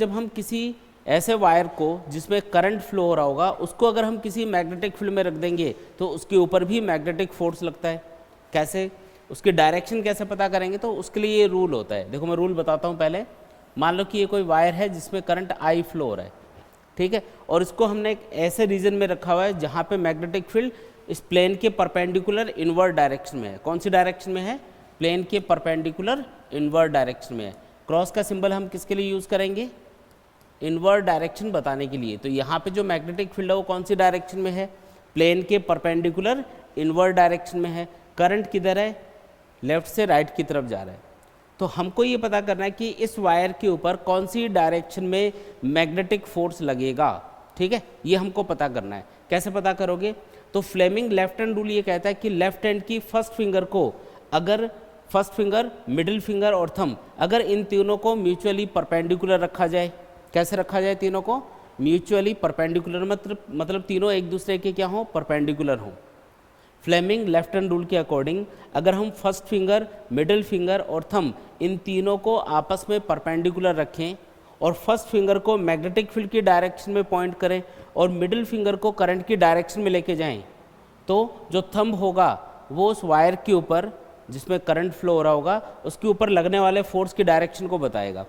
जब हम किसी ऐसे वायर को जिसमें करंट फ्लो हो रहा होगा उसको अगर हम किसी मैग्नेटिक फील्ड में रख देंगे तो उसके ऊपर भी मैग्नेटिक फोर्स लगता है। कैसे, उसकी डायरेक्शन कैसे पता करेंगे, तो उसके लिए ये रूल होता है। देखो मैं रूल बताता हूँ पहले। मान लो कि ये कोई वायर है जिसमें करंट आई फ्लो हो रहा है, ठीक है, और इसको हमने एक ऐसे रीजन में रखा हुआ है जहाँ पे मैग्नेटिक फील्ड इस प्लेन के परपेंडिकुलर इनवर्ड डायरेक्शन में है। कौन सी डायरेक्शन में है? प्लेन के परपेंडिकुलर इनवर्ड डायरेक्शन में है। क्रॉस का सिंबल हम किसके लिए यूज़ करेंगे? इनवर्ड डायरेक्शन बताने के लिए। तो यहाँ पे जो मैग्नेटिक फील्ड है वो कौन सी डायरेक्शन में है? प्लेन के परपेंडिकुलर इनवर्ड डायरेक्शन में है। करंट किधर है? लेफ्ट से राइट की तरफ जा रहा है। तो हमको ये पता करना है कि इस वायर के ऊपर कौन सी डायरेक्शन में मैग्नेटिक फोर्स लगेगा, ठीक है, ये हमको पता करना है। कैसे पता करोगे? तो फ्लेमिंग लेफ्ट हैंड रूल ये कहता है कि लेफ्ट हैंड की फर्स्ट फिंगर को, अगर फर्स्ट फिंगर, मिडिल फिंगर और थंब, अगर इन तीनों को म्यूचुअली परपेंडिकुलर रखा जाए। कैसे रखा जाए? तीनों को म्यूचुअली परपेंडिकुलर, मतलब तीनों एक दूसरे के क्या हो? परपेंडिकुलर हो। फ्लेमिंग लेफ्ट हैंड रूल के अकॉर्डिंग अगर हम फर्स्ट फिंगर, मिडिल फिंगर और थंब इन तीनों को आपस में परपेंडिकुलर रखें और फर्स्ट फिंगर को मैग्नेटिक फील्ड की डायरेक्शन में पॉइंट करें और मिडिल फिंगर को करंट की डायरेक्शन में लेके जाएं, तो जो थंब होगा वो उस वायर के ऊपर जिसमें करंट फ्लो हो रहा होगा उसके ऊपर लगने वाले फोर्स की डायरेक्शन को बताएगा,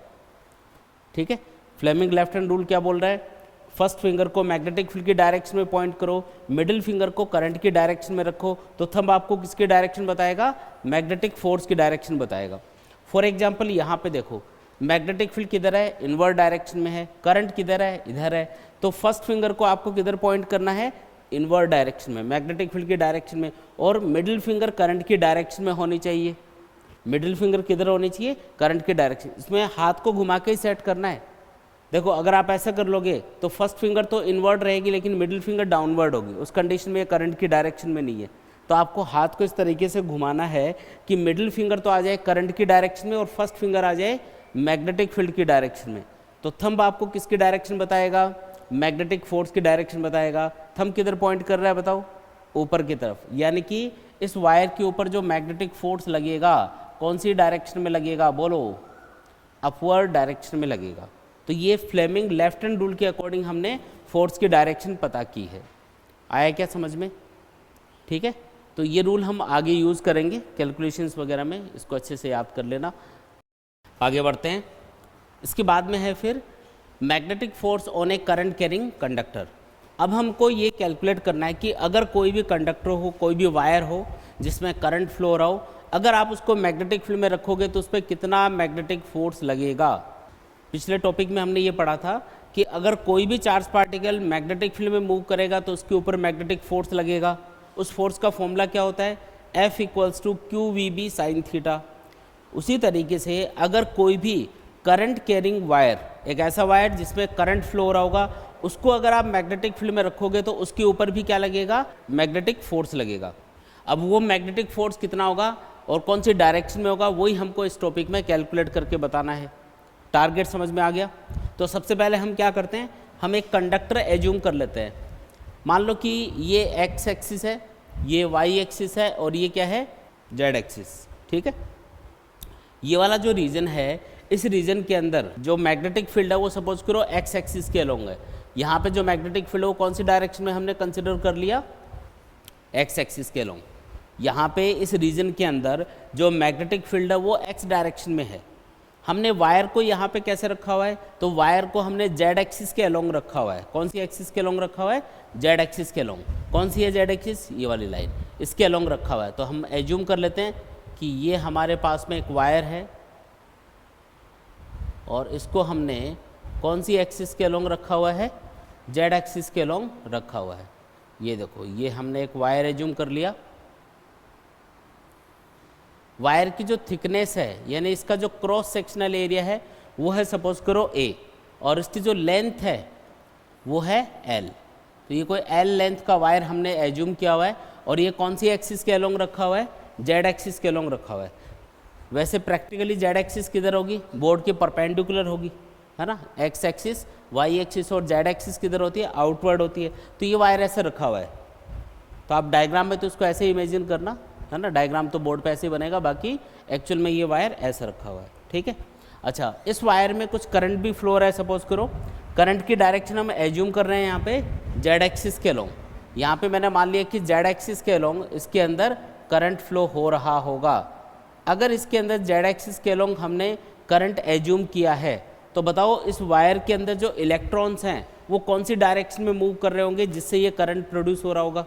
ठीक है। फ्लेमिंग लेफ्ट हैंड रूल क्या बोल रहा है? फर्स्ट फिंगर को मैग्नेटिक फील्ड की डायरेक्शन में पॉइंट करो, मिडिल फिंगर को करंट की डायरेक्शन में रखो, तो थंब आपको किसकी डायरेक्शन बताएगा? मैग्नेटिक फोर्स की डायरेक्शन बताएगा। फॉर एग्जांपल यहाँ पे देखो, मैग्नेटिक फील्ड किधर है? इनवर्ड डायरेक्शन में है। करंट किधर है? इधर है। तो फर्स्ट फिंगर को आपको किधर पॉइंट करना है? इनवर्ड डायरेक्शन में, मैग्नेटिक फील्ड की डायरेक्शन में, और मिडिल फिंगर करंट की डायरेक्शन में होनी चाहिए। मिडिल फिंगर किधर होनी चाहिए? करंट की डायरेक्शन। इसमें हाथ को घुमा के ही सेट करना है। देखो अगर आप ऐसा कर लोगे तो फर्स्ट फिंगर तो इनवर्ड रहेगी लेकिन मिडिल फिंगर डाउनवर्ड होगी। उस कंडीशन में ये करंट की डायरेक्शन में नहीं है। तो आपको हाथ को इस तरीके से घुमाना है कि मिडिल फिंगर तो आ जाए करंट की डायरेक्शन में और फर्स्ट फिंगर आ जाए मैग्नेटिक फील्ड की डायरेक्शन में। तो थंब आपको किसकी डायरेक्शन बताएगा? मैग्नेटिक फोर्स की डायरेक्शन बताएगा। थंब किधर पॉइंट कर रहा है बताओ? ऊपर की तरफ। यानी कि इस वायर के ऊपर जो मैग्नेटिक फोर्स लगेगा कौन सी डायरेक्शन में लगेगा? बोलो, अपवर्ड डायरेक्शन में लगेगा। तो ये फ्लेमिंग लेफ्ट हैंड रूल के अकॉर्डिंग हमने फोर्स की डायरेक्शन पता की है। आया क्या समझ में? ठीक है, तो ये रूल हम आगे यूज़ करेंगे कैलकुलेशंस वगैरह में, इसको अच्छे से याद कर लेना। आगे बढ़ते हैं। इसके बाद में है फिर magnetic force on A current carrying conductor. अब हमको ये कैलकुलेट करना है कि अगर कोई भी कंडक्टर हो, कोई भी वायर हो जिसमें करंट फ्लो हो रहा हो, अगर आप उसको मैग्नेटिक फील्ड में रखोगे तो उस पर कितना मैग्नेटिक फोर्स लगेगा। पिछले टॉपिक में हमने ये पढ़ा था कि अगर कोई भी चार्ज पार्टिकल मैग्नेटिक फील्ड में मूव करेगा तो उसके ऊपर मैग्नेटिक फोर्स लगेगा। उस फोर्स का फॉर्मूला क्या होता है? F = QVB sin theta. उसी तरीके से अगर कोई भी करंट कैरिंग वायर, एक ऐसा वायर जिसमें करंट फ्लो हो रहा होगा, उसको अगर आप मैग्नेटिक फील्ड में रखोगे तो उसके ऊपर भी क्या लगेगा? मैग्नेटिक फोर्स लगेगा। अब वो मैग्नेटिक फोर्स कितना होगा और कौन सी डायरेक्शन में होगा वही हमको इस टॉपिक में कैलकुलेट करके बताना है। टारगेट समझ में आ गया? तो सबसे पहले हम क्या करते हैं, हम एक कंडक्टर एज्यूम कर लेते हैं। मान लो कि ये एक्स एक्सिस है, ये वाई एक्सिस है और ये क्या है? जेड एक्सिस, ठीक है। ये वाला जो रीजन है, इस रीजन के अंदर जो मैग्नेटिक फील्ड है वो सपोज करो एक्स एक्सिस के अलोंग है। यहाँ पे जो मैग्नेटिक फील्ड है वो कौन सी डायरेक्शन में हमने कंसिडर कर लिया? एक्स एक्सिस के अलोंग। यहाँ पे इस रीजन के अंदर जो मैग्नेटिक फील्ड है वो एक्स डायरेक्शन में है। हमने वायर को यहाँ पे कैसे रखा हुआ है? तो वायर को हमने जेड एक्सिस के अलोंग रखा हुआ है। कौन सी एक्सिस के अलोंग रखा हुआ है? जेड एक्सिस के अलोंग। कौन सी है जेड एक्सिस? ये वाली लाइन, इसके अलोंग रखा हुआ है। तो हम एज्यूम कर लेते हैं कि ये हमारे पास में एक वायर है और इसको हमने कौन सी एक्सिस के अलोंग रखा हुआ है? जेड एक्सिस के अलोंग रखा हुआ है। ये देखो, ये हमने एक वायर एज्यूम कर लिया। वायर की जो थिकनेस है यानी इसका जो क्रॉस सेक्शनल एरिया है वो है सपोज करो A, और इसकी जो लेंथ है वो है L। तो ये कोई L लेंथ का वायर हमने एज्यूम किया हुआ है और ये कौन सी एक्सिस के अलोंग रखा हुआ है? जेड एक्सिस के अलोंग रखा हुआ है। वैसे प्रैक्टिकली जेड एक्सिस किधर होगी? बोर्ड के परपेंडिकुलर होगी, है ना। एक्स एक्सिस, वाई एक्सिस और जेड एक्सिस किधर होती है? आउटवर्ड होती है। तो ये वायर ऐसे रखा हुआ है। तो आप डायग्राम में तो उसको ऐसे इमेजिन करना, है ना। डायग्राम तो बोर्ड पे ऐसे ही बनेगा, बाकी एक्चुअल में ये वायर ऐसे रखा हुआ है, ठीक है। अच्छा, इस वायर में कुछ करंट भी फ्लो हो रहा है, सपोज करो करंट की डायरेक्शन हम एज्यूम कर रहे हैं यहाँ पे जेड एक्सिस के अलोंग। यहाँ पे मैंने मान लिया कि जेड एक्सिस के अलोंग इसके अंदर करंट फ्लो हो रहा होगा। अगर इसके अंदर जेड एक्सिस के अलोंग हमने करंट एज्यूम किया है तो बताओ इस वायर के अंदर जो इलेक्ट्रॉन्स हैं वो कौन सी डायरेक्शन में मूव कर रहे होंगे जिससे ये करंट प्रोड्यूस हो रहा होगा।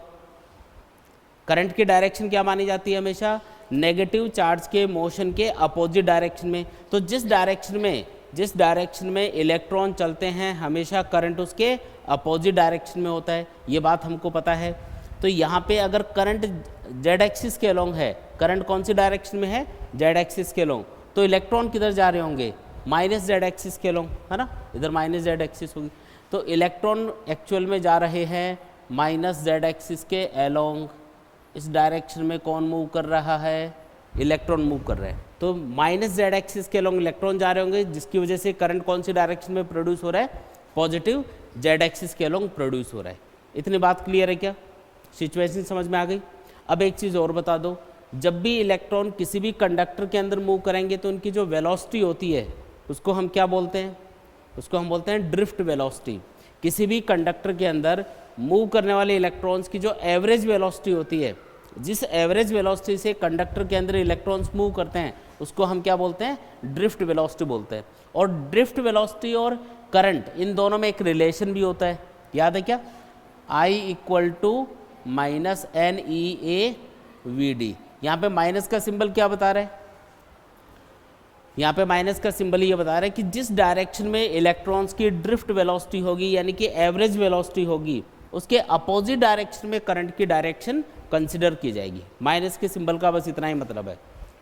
करंट की डायरेक्शन क्या मानी जाती है हमेशा, नेगेटिव चार्ज के मोशन के अपोजिट डायरेक्शन में। तो जिस डायरेक्शन में इलेक्ट्रॉन चलते हैं हमेशा करंट उसके अपोजिट डायरेक्शन में होता है, ये बात हमको पता है। तो यहाँ पे अगर करंट जेड एक्सिस के अलोंग है, करंट कौन सी डायरेक्शन में है, जेड एक्सिस के अलोंग, तो इलेक्ट्रॉन किधर जा रहे होंगे, माइनस जेड एक्सिस के अलोंग, है ना, इधर माइनस जेड एक्सिस होगी। तो इलेक्ट्रॉन एक्चुअल में जा रहे हैं माइनस जेड एक्सिस के अलोंग। इस डायरेक्शन में कौन मूव कर रहा है, इलेक्ट्रॉन मूव कर रहे हैं। तो माइनस जेड एक्सिस के अलोंग इलेक्ट्रॉन जा रहे होंगे जिसकी वजह से करंट कौन सी डायरेक्शन में प्रोड्यूस हो रहा है, पॉजिटिव जेड एक्सिस के अलोंग प्रोड्यूस हो रहा है। इतनी बात क्लियर है क्या, सिचुएशन समझ में आ गई। अब एक चीज़ और बता दो, जब भी इलेक्ट्रॉन किसी भी कंडक्टर के अंदर मूव करेंगे तो उनकी जो वेलोसिटी होती है उसको हम क्या बोलते हैं, उसको हम बोलते हैं ड्रिफ्ट वेलोसिटी। किसी भी कंडक्टर के अंदर मूव करने वाले इलेक्ट्रॉन्स की जो एवरेज वेलोसिटी होती है, जिस एवरेज वेलोसिटी से कंडक्टर के अंदर इलेक्ट्रॉन्स मूव करते हैं उसको हम क्या बोलते हैं, ड्रिफ्ट वेलोसिटी बोलते हैं। और ड्रिफ्ट वेलोसिटी और करंट इन दोनों में एक रिलेशन भी होता है, याद है क्या, I equal to minus N E A V D. यहाँ पे माइनस का सिंबल क्या बता रहा है, यहाँ पे माइनस का सिंबल ये बता रहा है कि जिस डायरेक्शन में इलेक्ट्रॉन्स की ड्रिफ्ट वेलोसिटी होगी यानी कि एवरेज वेलोसिटी होगी उसके अपोजिट डायरेक्शन में करंट की डायरेक्शन कंसिडर की जाएगी। माइनस के सिंबल का बस इतना ही मतलब है,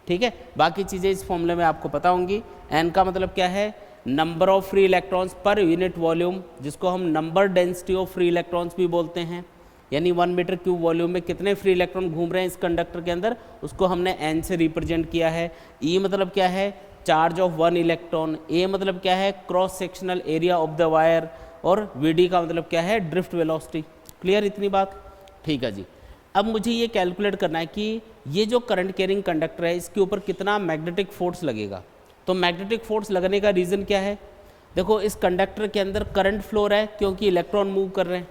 ठीक है। बाकी चीज़ें इस फॉर्मूले में आपको पता होंगी। एन का मतलब क्या है, number of free electrons per unit volume, जिसको हम number density of free electrons भी बोलते हैं, यानी 1 मीटर क्यूब वॉल्यूम में कितने फ्री इलेक्ट्रॉन घूम रहे हैं इस कंडक्टर के अंदर, उसको हमने एन से रिप्रेजेंट किया है। ई मतलब क्या है, चार्ज ऑफ 1 इलेक्ट्रॉन। ए मतलब क्या है, cross sectional area of the wire. और वी डी का मतलब क्या है, ड्रिफ्ट वेलोसिटी। क्लियर इतनी बात, ठीक है जी। अब मुझे ये कैलकुलेट करना है कि ये जो करंट कैरिंग कंडक्टर है इसके ऊपर कितना मैग्नेटिक फोर्स लगेगा। तो मैग्नेटिक फोर्स लगने का रीज़न क्या है, देखो इस कंडक्टर के अंदर करंट फ्लो रहा है क्योंकि इलेक्ट्रॉन मूव कर रहे हैं।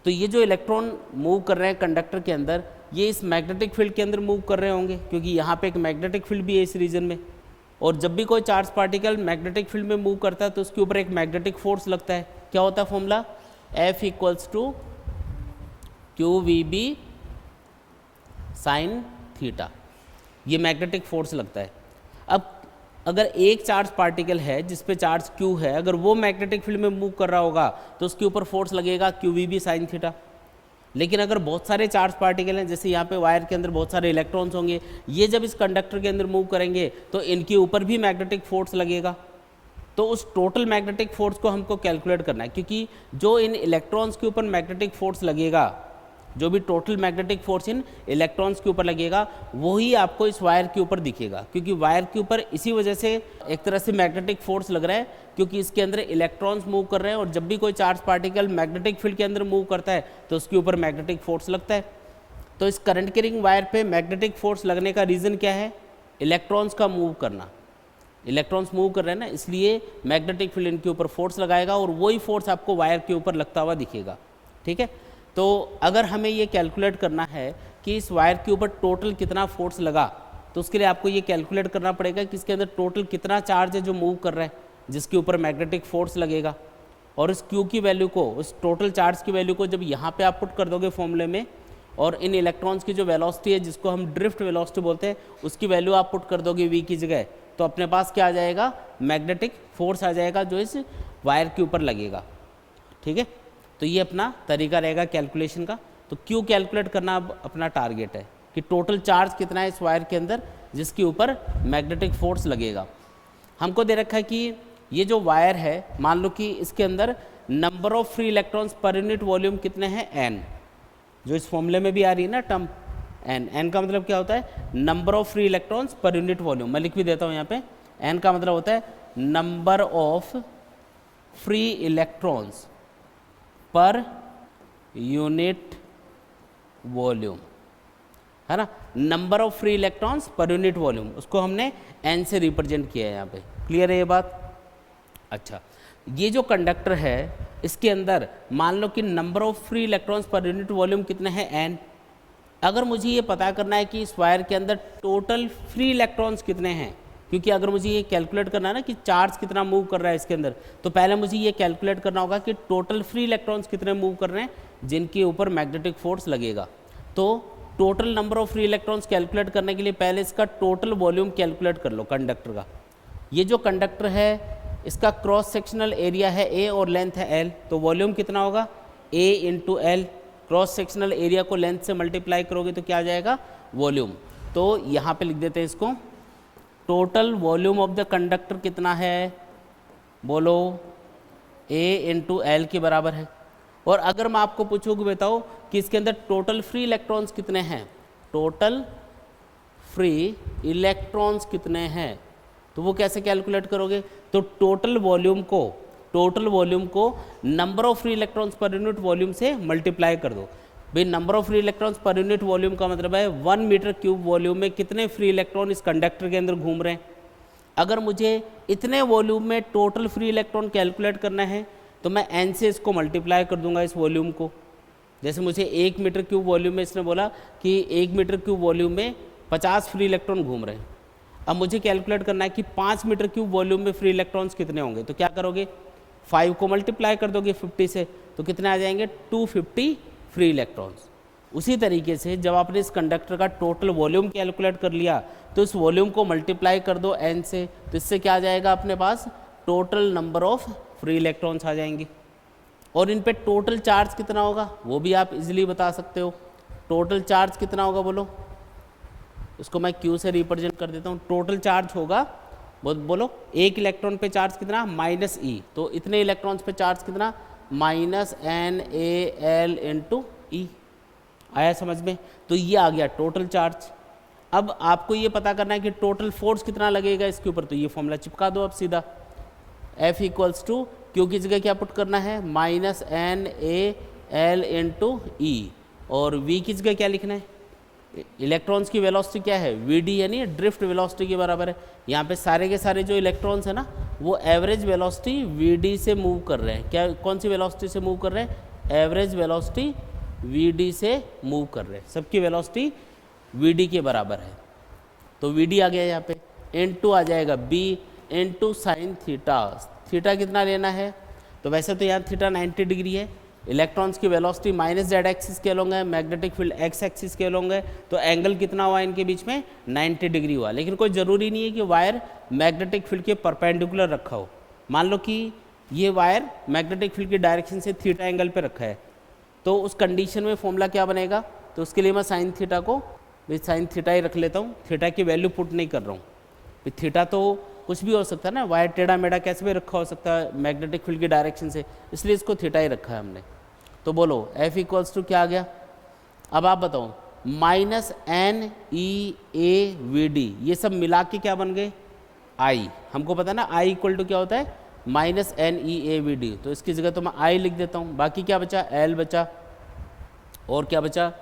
तो ये जो इलेक्ट्रॉन मूव कर रहे हैं कंडक्टर के अंदर, ये इस मैग्नेटिक फील्ड के अंदर मूव कर रहे होंगे क्योंकि यहाँ पे एक मैग्नेटिक फील्ड भी है इस रीजन में। और जब भी कोई चार्ज पार्टिकल मैग्नेटिक फील्ड में मूव करता है तो उसके ऊपर एक मैग्नेटिक फोर्स लगता है। क्या होता है formula, F equals to Q V B sine theta, ये मैग्नेटिक फोर्स लगता है। अब अगर एक चार्ज पार्टिकल है जिस पे चार्ज Q है, अगर वो मैग्नेटिक फील्ड में मूव कर रहा होगा तो उसके ऊपर फोर्स लगेगा Q V B sine theta. लेकिन अगर बहुत सारे चार्ज पार्टिकल हैं, जैसे यहाँ पे वायर के अंदर बहुत सारे इलेक्ट्रॉन्स होंगे, ये जब इस कंडक्टर के अंदर मूव करेंगे तो इनके ऊपर भी मैग्नेटिक फोर्स लगेगा। तो उस टोटल मैग्नेटिक फोर्स को हमको कैलकुलेट करना है, क्योंकि जो इन इलेक्ट्रॉन्स के ऊपर मैग्नेटिक फोर्स लगेगा, जो भी total magnetic force in electrons के ऊपर लगेगा वही आपको इस वायर के ऊपर दिखेगा। क्योंकि वायर के ऊपर इसी वजह से एक तरह से मैग्नेटिक फोर्स लग रहा है, क्योंकि इसके अंदर इलेक्ट्रॉन्स मूव कर रहे हैं और जब भी कोई चार्ज पार्टिकल मैग्नेटिक फील्ड के अंदर मूव करता है तो उसके ऊपर मैग्नेटिक फोर्स लगता है। तो इस करंट कैरिंग वायर पे मैग्नेटिक फोर्स लगने का रीज़न क्या है, इलेक्ट्रॉन्स का मूव करना। इलेक्ट्रॉन्स मूव कर रहे हैं ना, इसलिए मैग्नेटिक फील्ड इनके ऊपर फोर्स लगाएगा और वही फोर्स आपको वायर के ऊपर लगता हुआ दिखेगा, ठीक है। तो अगर हमें ये कैलकुलेट करना है कि इस वायर के ऊपर टोटल कितना फोर्स लगा, तो उसके लिए आपको ये कैलकुलेट करना पड़ेगा कि इसके अंदर टोटल कितना चार्ज है जो मूव कर रहा है, जिसके ऊपर मैग्नेटिक फोर्स लगेगा। और इस Q की वैल्यू को, उस टोटल चार्ज की वैल्यू को जब यहाँ पे आप पुट कर दोगे फॉर्मूले में, और इन इलेक्ट्रॉन्स की जो वेलोसिटी है जिसको हम ड्रिफ्ट वेलोसिटी बोलते हैं, उसकी वैल्यू आप पुट कर दोगे V की जगह, तो अपने पास क्या आ जाएगा, मैग्नेटिक फोर्स आ जाएगा जो इस वायर के ऊपर लगेगा, ठीक है। तो ये अपना तरीका रहेगा कैलकुलेशन का। तो Q कैलकुलेट करना अब अपना टारगेट है कि टोटल चार्ज कितना है इस वायर के अंदर जिसके ऊपर मैग्नेटिक फोर्स लगेगा। हमको दे रखा है कि ये जो वायर है, मान लो कि इसके अंदर number of free electrons per unit volume कितने हैं, n, जो इस फॉर्मूले में भी आ रही है ना टर्म n। n का मतलब क्या होता है, number of free electrons per unit volume. मैं लिख भी देता हूँ यहाँ पे, n का मतलब होता है number of free electrons per unit volume. है ना, number of free electrons per unit volume, उसको हमने n से रिप्रेजेंट किया है यहाँ पे। क्लियर है ये बात? अच्छा, ये जो कंडक्टर है इसके अंदर मान लो कि number of free electrons per unit volume कितने हैं, n। अगर मुझे ये पता करना है कि इस वायर के अंदर टोटल फ्री इलेक्ट्रॉन्स कितने हैं, क्योंकि अगर मुझे ये कैलकुलेट करना है ना कि चार्ज कितना मूव कर रहा है इसके अंदर, तो पहले मुझे ये कैलकुलेट करना होगा कि टोटल फ्री इलेक्ट्रॉन्स कितने मूव कर रहे हैं जिनके ऊपर मैग्नेटिक फोर्स लगेगा। तो total number of free electrons calculate करने के लिए पहले इसका टोटल वॉल्यूम कैलकुलेट कर लो कंडक्टर का। ये जो कंडक्टर है इसका क्रॉस सेक्शनल एरिया है a और लेंथ है l, तो वॉल्यूम कितना होगा a into L. Cross sectional area को लेंथ से मल्टीप्लाई करोगे तो क्या आ जाएगा, वॉल्यूम। तो यहाँ पे लिख देते हैं इसको, total volume of the conductor कितना है, बोलो a इंटू एल के बराबर है। और अगर मैं आपको पूछूँ बताओ कि इसके अंदर टोटल फ्री इलेक्ट्रॉन्स कितने हैं, टोटल फ्री इलेक्ट्रॉन्स कितने हैं, तो वो कैसे कैलकुलेट करोगे, तो टोटल वॉल्यूम को number of free electrons per unit volume से मल्टीप्लाई कर दो। भाई number of free electrons per unit volume का मतलब है 1 मीटर क्यूब वॉल्यूम में कितने फ्री इलेक्ट्रॉन इस कंडक्टर के अंदर घूम रहे हैं। अगर मुझे इतने वॉल्यूम में टोटल फ्री इलेक्ट्रॉन कैलकुलेट करना है तो मैं n से इसको मल्टीप्लाई कर दूंगा इस वॉल्यूम को। जैसे मुझे 1 मीटर क्यूब वॉल्यूम में इसने बोला कि 1 मीटर क्यूब वॉल्यूम में 50 फ्री इलेक्ट्रॉन घूम रहे हैं। अब मुझे कैलकुलेट करना है कि 5 मीटर क्यूब वॉल्यूम में फ्री इलेक्ट्रॉन्स कितने होंगे, तो क्या करोगे 5 को मल्टीप्लाई कर दोगे 50 से, तो कितने आ जाएंगे 250 फ्री इलेक्ट्रॉन्स। उसी तरीके से जब आपने इस कंडक्टर का टोटल वॉल्यूम कैलकुलेट कर लिया तो इस वॉल्यूम को मल्टीप्लाई कर दो n से, तो इससे क्या आ जाएगा अपने पास total number of free electrons आ जाएंगे। और इन पे टोटल चार्ज कितना होगा वो भी आप इजीली बता सकते हो। टोटल चार्ज कितना होगा बोलो, उसको मैं Q से रिप्रेजेंट कर देता हूँ। टोटल चार्ज होगा बोलो 1 इलेक्ट्रॉन पे चार्ज कितना -e, तो इतने इलेक्ट्रॉन्स पे चार्ज कितना -NaL इंटू ई। आया समझ में? तो ये आ गया टोटल चार्ज। अब आपको ये पता करना है कि टोटल फोर्स कितना लगेगा इसके ऊपर, तो ये फॉर्मूला चिपका दो अब सीधा, F इक्वल्स टू Q की जगह क्या पुट करना है -NaL इंटू ई, और V की जगह क्या लिखना है, इलेक्ट्रॉन्स की वेलोसिटी क्या है Vd, यानी ड्रिफ्ट वेलोसिटी के बराबर है। यहाँ पे सारे के सारे जो इलेक्ट्रॉन्स है ना वो एवरेज वेलोसिटी Vd से मूव कर रहे हैं। क्या, कौन सी वेलोसिटी से मूव कर रहे हैं, एवरेज वेलोसिटी Vd से मूव कर रहे हैं। सबकी वेलोसिटी Vd के बराबर है, तो Vd आ गया यहाँ पे, n2 आ जाएगा B into sine theta. Theta कितना लेना है, तो वैसे तो यहाँ थीटा 90 डिग्री है, इलेक्ट्रॉन्स की वेलोसिटी -z एक्सिस के अलोंग है, मैग्नेटिक फील्ड x एक्सिस के अलोंग है, तो एंगल कितना हुआ इनके बीच में 90 डिग्री हुआ। लेकिन कोई ज़रूरी नहीं है कि वायर मैग्नेटिक फील्ड के परपेंडिकुलर रखा हो। मान लो कि ये वायर मैग्नेटिक फील्ड की डायरेक्शन से थीटा एंगल पे रखा है, तो उस कंडीशन में फॉर्मूला क्या बनेगा, तो उसके लिए मैं साइन थीटा को साइन थीटा ही रख लेता हूँ, थीटा की वैल्यू पुट नहीं कर रहा हूँ। थीटा तो कुछ भी हो सकता है ना, वायर टेढ़ा मेढ़ा कैसे भी रखा हो सकता है मैग्नेटिक फील्ड की डायरेक्शन से, इसलिए इसको थीटा ही रखा है हमने। तो बोलो F इक्वल्स टू क्या आ गया, अब आप बताओ -NeAVd, ये सब मिला के क्या बन गए I। हमको पता है ना I इक्वल टू क्या होता है -NeAVd, तो इसकी जगह तो मैं I लिख देता हूँ। बाकी क्या बचा, L बचा, और क्या बचा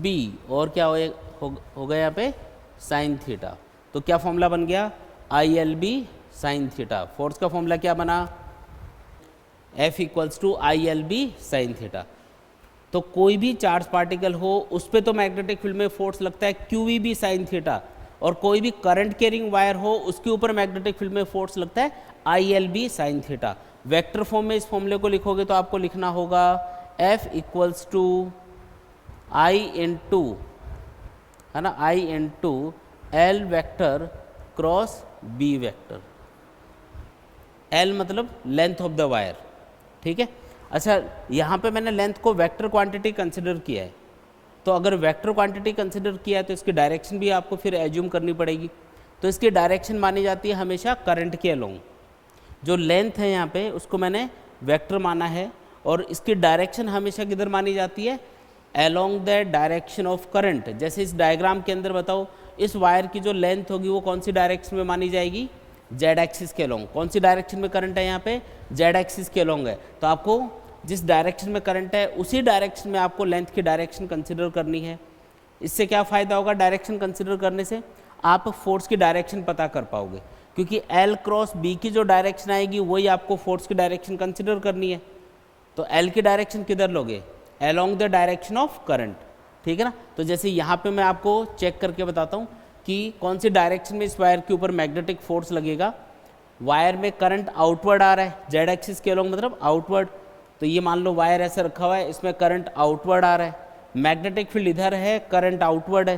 B, और क्या हो गया यहाँ पे साइन थीटा। तो क्या फॉर्मूला बन गया ILB साइन थीटा। फोर्स का फॉर्मूला क्या बना, F equals to ILB sine theta. तो कोई भी चार्ज पार्टिकल हो उस पर तो मैग्नेटिक फील्ड में फोर्स लगता है QEB साइन थीटा, और कोई भी करंट कैरिंग वायर हो उसके ऊपर मैग्नेटिक फील्ड में फोर्स लगता है ILB sine theta. Vector form में इस फॉर्मूले को लिखोगे तो आपको लिखना होगा F equals to I into, है ना, I into L vector cross B vector. L मतलब लेंथ ऑफ द वायर, ठीक है। अच्छा, यहाँ पे मैंने लेंथ को वेक्टर क्वांटिटी कंसिडर किया है, तो अगर वेक्टर क्वांटिटी कंसिडर किया है तो इसकी डायरेक्शन भी आपको फिर एज्यूम करनी पड़ेगी। तो इसकी डायरेक्शन मानी जाती है हमेशा करंट के अलोंग। जो लेंथ है यहाँ पे उसको मैंने वेक्टर माना है, और इसकी डायरेक्शन हमेशा किधर मानी जाती है, along the direction of current. जैसे इस डायग्राम के अंदर बताओ इस वायर की जो लेंथ होगी वो कौन सी डायरेक्शन में मानी जाएगी, जेड एक्सिस के अलोंग। कौन सी डायरेक्शन में करंट है यहाँ पे, जेड एक्सिस के अलोंग है, तो आपको जिस डायरेक्शन में करंट है उसी डायरेक्शन में आपको लेंथ की डायरेक्शन कंसिडर करनी है। इससे क्या फ़ायदा होगा डायरेक्शन कंसिडर करने से, आप फोर्स की डायरेक्शन पता कर पाओगे, क्योंकि एल क्रॉस बी की जो डायरेक्शन आएगी वही आपको फोर्स की डायरेक्शन कंसिडर करनी है। तो एल की डायरेक्शन किधर लोगे, along the direction of current, ठीक है ना। तो जैसे यहाँ पे मैं आपको चेक करके बताता हूँ कि कौन सी डायरेक्शन में इस वायर के ऊपर मैग्नेटिक फोर्स लगेगा। वायर में करंट आउटवर्ड आ रहा है, जेड एक्सिस के अलोंग मतलब आउटवर्ड। तो ये मान लो वायर ऐसे रखा हुआ है, इसमें करंट आउटवर्ड आ रहा है, मैग्नेटिक फील्ड इधर है, करंट आउटवर्ड है,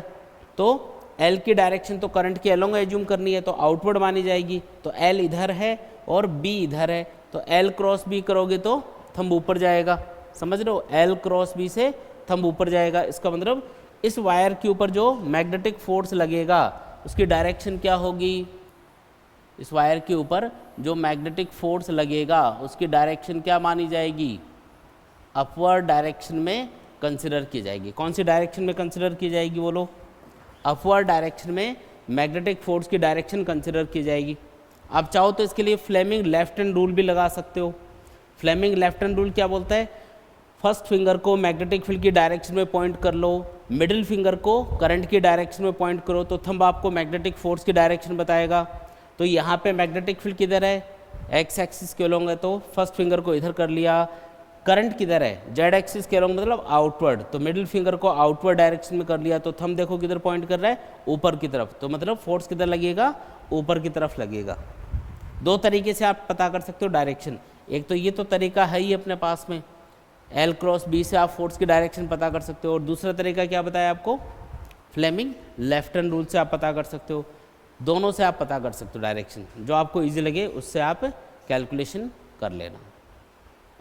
तो एल की डायरेक्शन तो करंट के अलोंग एज्यूम करनी है, तो आउटवर्ड मानी जाएगी। तो एल इधर है और बी इधर है, तो एल क्रॉस बी करोगे तो थंब ऊपर जाएगा, समझ रहे हो, एल क्रॉस बी से थंब ऊपर जाएगा। इसका मतलब इस वायर के ऊपर जो मैग्नेटिक फोर्स लगेगा उसकी डायरेक्शन क्या होगी, इस वायर के ऊपर जो मैग्नेटिक फोर्स लगेगा उसकी डायरेक्शन क्या मानी जाएगी, अपवर्ड डायरेक्शन में कंसिडर की जाएगी। कौन सी डायरेक्शन में कंसिडर की जाएगी बोलो, अपवर्ड डायरेक्शन में मैग्नेटिक फोर्स की डायरेक्शन कंसिडर की जाएगी। आप चाहो तो इसके लिए फ्लेमिंग लेफ्ट हैंड रूल भी लगा सकते हो। फ्लेमिंग लेफ्ट हैंड रूल क्या बोलता है, फर्स्ट फिंगर को मैग्नेटिक फील्ड की डायरेक्शन में पॉइंट कर लो, मिडिल फिंगर को करंट की डायरेक्शन में पॉइंट करो, तो थंब आपको मैग्नेटिक फोर्स की डायरेक्शन बताएगा। तो यहाँ पे मैग्नेटिक फील्ड किधर है, एक्स एक्सिस के अलोंग है, तो फर्स्ट फिंगर को इधर कर लिया। करंट किधर है, जेड एक्सिस के अलोंग मतलब आउटवर्ड, तो मिडिल फिंगर को आउटवर्ड डायरेक्शन में कर लिया, तो थंब देखो किधर पॉइंट कर रहा है, ऊपर की तरफ, तो मतलब फोर्स किधर लगेगा, ऊपर की तरफ लगेगा। दो तरीके से आप पता कर सकते हो डायरेक्शन, एक तो ये तो तरीका है ही अपने पास में, एल क्रॉस बी से आप फोर्स की डायरेक्शन पता कर सकते हो, और दूसरा तरीका क्या बताया आपको, फ्लेमिंग लेफ्ट हैंड रूल से आप पता कर सकते हो। दोनों से आप पता कर सकते हो डायरेक्शन, जो आपको ईजी लगे उससे आप कैलकुलेशन कर लेना।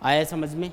आया समझ में।